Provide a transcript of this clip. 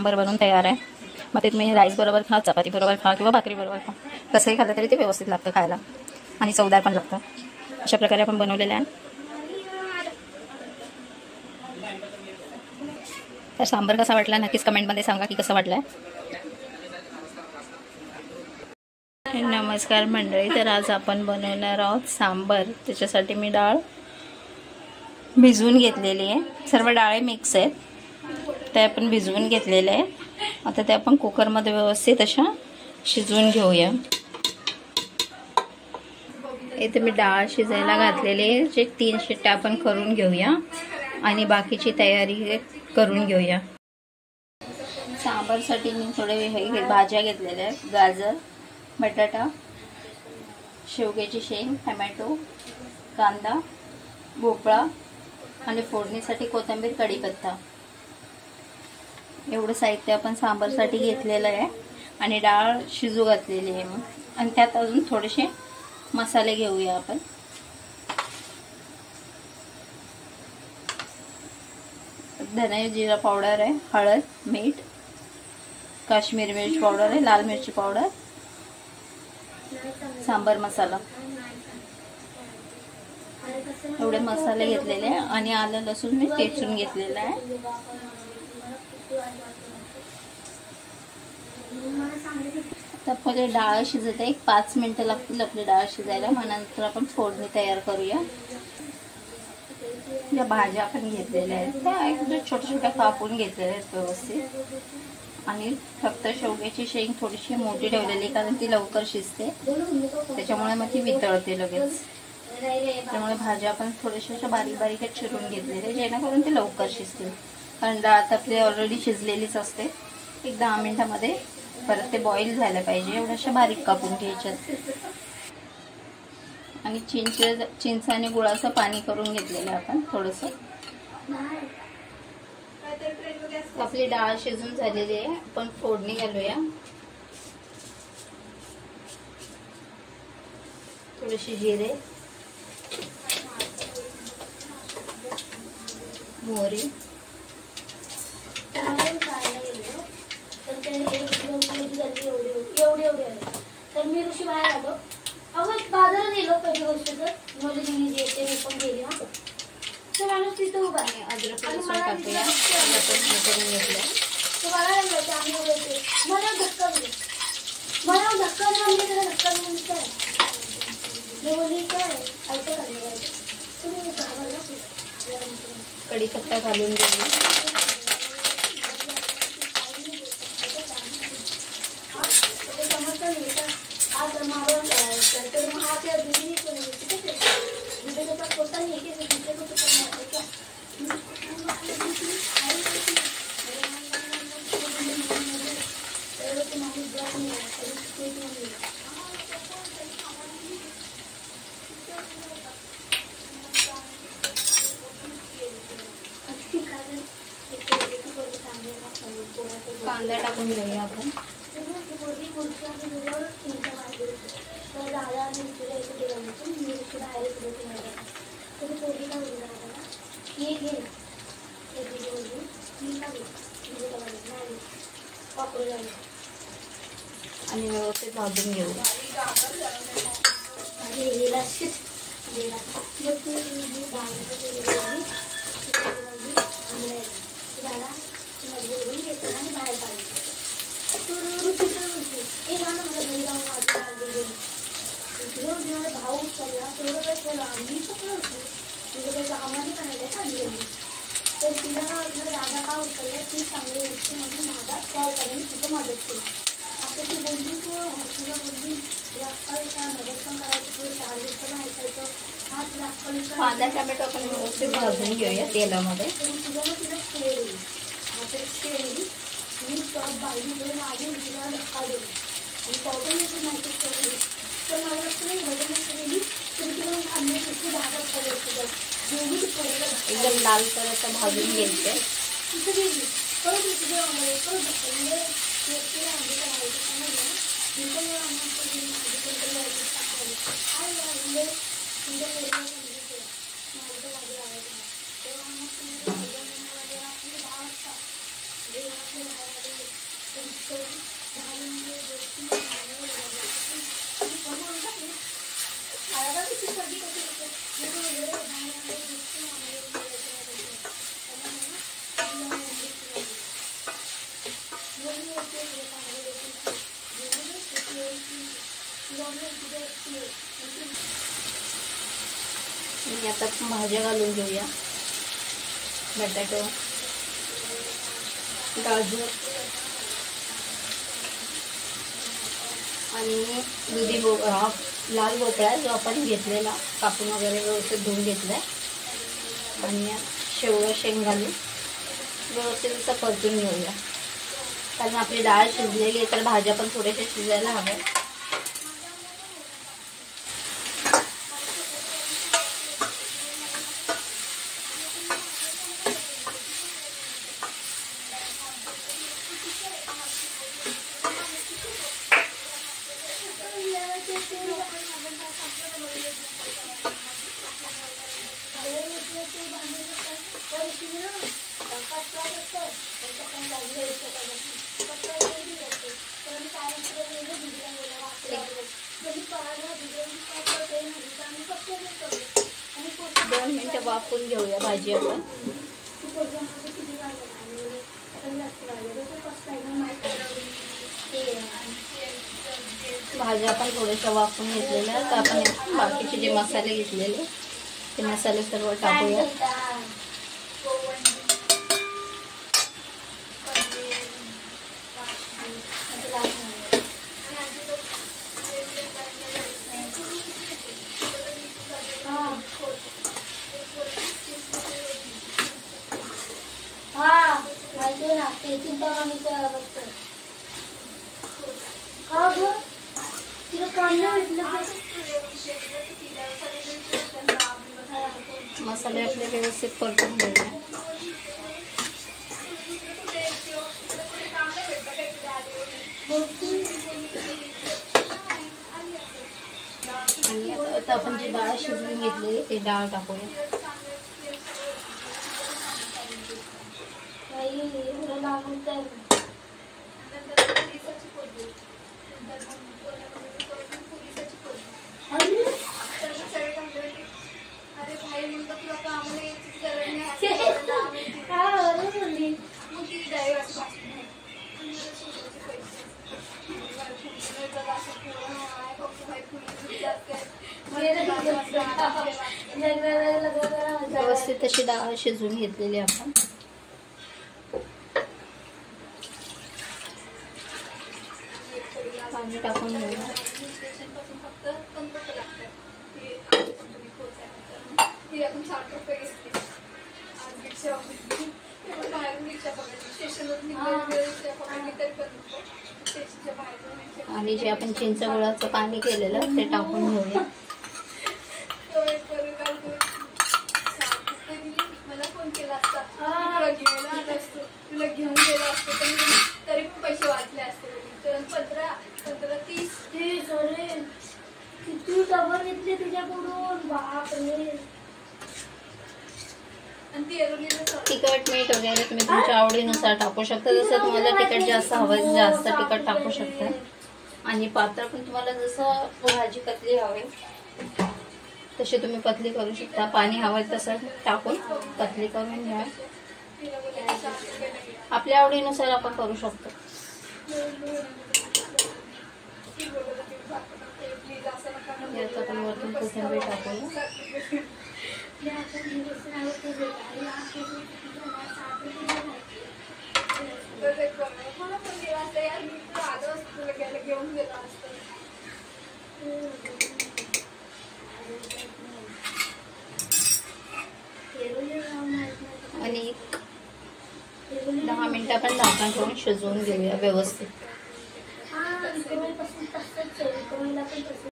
सांबार बनवून तयार आहे। मग ते तुम्ही राईस बरोबर खा, चपाती बरोबर खा किंवा भाकरी बरोबर खा, कसंही खाल्लं तरी ते व्यवस्थित लागतं खायला आणि चवदार पण लागतं। अशा प्रकारे आपण बनवलेलं आहे। तर सांबार कसा वाटला नक्कीच कमेंटमध्ये सांगा की कसा वाटला आहे। नमस्कार मंडळी, तर आज आपण बनवणार आहोत सांबार। त्याच्यासाठी मी डाळ भिजवून घेतलेली आहे, सर्व डाळे मिक्स आहेत, ते आपण भिजवून घेतलेले आहे। आता ते आपण कुकरमध्ये व्यवस्थित अशा शिजवून घेऊया। इथे मी डाळ शिजायला घातलेली आहे, जे 3 शिट्ट्या आपण करून घेऊया आणि बाकीची तयारी करून घेऊया। सांबारसाठी मी थोडे भाज्या घेतलेल्या आहेत, गाजर, बटाटा, शेवग्याची शेंग, टोमॅटो, कांदा, भोपळा आणि फोडणीसाठी कोथिंबीर, कढीपत्ता, एवढं साहित्य आपण सांबारसाठी घेतलेलं आहे। आणि डाळ शिजू घातलेली आहे मग, आणि त्यात अजून थोडेसे मसाले घेऊया आपण। धने जिरा पावडर आहे, हळद, मीठ, काश्मीरी मिर्च पावडर आहे, लाल मिरची पावडर, सांबार मसाला, एवढे मसाले घेतलेले आहे। आणि आलं लसूण मी ठेचून घेतलेलं आहे। आता पहिले डाळ शिजत आहे, 5 मिनिटं लागतील आपली डाळ शिजायला। मग नंतर आपण फोडणी तयार करूया। या भाज्या आपण घेतलेल्या आहेत त्या एकदम छोट्या छोट्या कापून घेतलेल्या आहेत व्यवस्थित। आणि फक्त शेवग्याची शेंग थोडीशी मोठी ठेवलेली, कारण ती लवकर शिजते, त्याच्यामुळे मग ती वितळते लगेच। त्यामुळे भाज्या आपण थोड्याशा बारीक बारीक चिरून घेतलेल्या, जेणेकरून ते लवकर शिजतील, कारण डाळ आपली ऑलरेडी शिजलेलीच असते। एक 10 मिनिटामध्ये परत ते बॉईल झालं पाहिजे, एवढ्याशा बारीक कापून घ्यायच्यात। आणि चिंच आणि गुळाचं पाणी करून घेतलेलं आपण थोडंसं। आपली डाळ शिजून झालेली आहे, आपण फोडणी घालूया। थोडेसे जिरे, मोहरी, तर मी ऋषी बाहेर आलो, अगं बाजारात गेलो, पहिली गोष्ट तर मुली दिली जे येते मी पण गेली ना, तर माणूस तिथं उभा आहे। अद्रक लसूण टाकूया, करून घेतलं। तो मला लागलं आम्ही बोलते, मला धक्का दिला, मला धक्का म्हणजे त्याला धक्का देऊन काय मी बोलली काय ऐकत आले तुम्ही कढीपत्ता घालून घेऊ। कांदा टाकून घेऊया आपण। आणि व्यवस्थित भाजून घेऊ। भाऊ उचलला तेवढं आम्ही पकडलं तर तिला राधा का उचलल्या ती चांगली व्यक्ती म्हणून माझा कॉल करून तिथं मदत केली। आता ती बोलली तू तिला बोलली राजकाळीच्या मदत पण करायची, तुझं चार्जेस पण ऐकायचं, हाच राजकाळीचा कांदा टोमॅटो आपण व्यवस्थित भाजून घेऊया तेलामध्ये। तिला खेळली आता खेळली मी टॉप बाजूकडे आली, तिला धक्का दिला आणि टॉपही मी माहिती केली, तर मला लक्ष नाही भजन केली तरी तिला अन्नाची भागा करायची एकदम लाल तर असं भाजून घ्यायचं। तिथे गेली परत तिथे परत म्हणजे आणि आता भाज्या घालून घेऊया. बटाटो, गाजर आणि लाल भोपळा जो आपण घेतलेला कापून वगैरे व्यवस्थित धुवून घेतलाय. आणि शेवगा शेंग घालून व्यवस्थित असं परतून घेऊया. कारण आपली डाळ शिजलेली आहे तर भाज्या पण थोड्याशा शिजायला हव्या. दोन मिनिटं वाफवून घेऊया भाजी आपण. भाज्या आपण थोड्याशा वाफवून घेतलेल्या. तर आपण बाकीचे जे मसाले घेतलेले ते मसाले सर्व टाकूया. मसाले आपले व्यवस्थित परतून घेऊया. आणि आता आपण जी डाळ शिजवून घेतली ती डाळ टाकूया. व्यवस्थित अशी डाळ शिजवून घेतलेली आपण. पाणी टाकून घेऊया. आणि जे आपण चिंच गुळाचं पाणी केलेलं ते टाकून घेऊया. मला फोन केला असता तुला घेऊन गेला असतो तरी पण पैसे वाचले असते. 15-30 अरे किती डबल घेतले तुझ्याकडून. बापरे. तिखट मीठ वगैरे तुम्ही तुमच्या आवडीनुसार टाकू शकता. जसं तुम्हाला तिखट जास्त हवं जास्त तिखट टाकू शकता. आणि पातळ पण तुम्हाला जसं भाजी पतली हवी तशी तुम्ही पतली करू शकता. पाणी हवं तसं टाकून पतली करून घ्या. आपल्या आवडीनुसार आपण करू शकतो. यात आपण वरतून कोथिंबीर टाकूया. आणि 10 मिनिटं आपण झाकण ठेवून शिजवून घेऊया व्यवस्थित.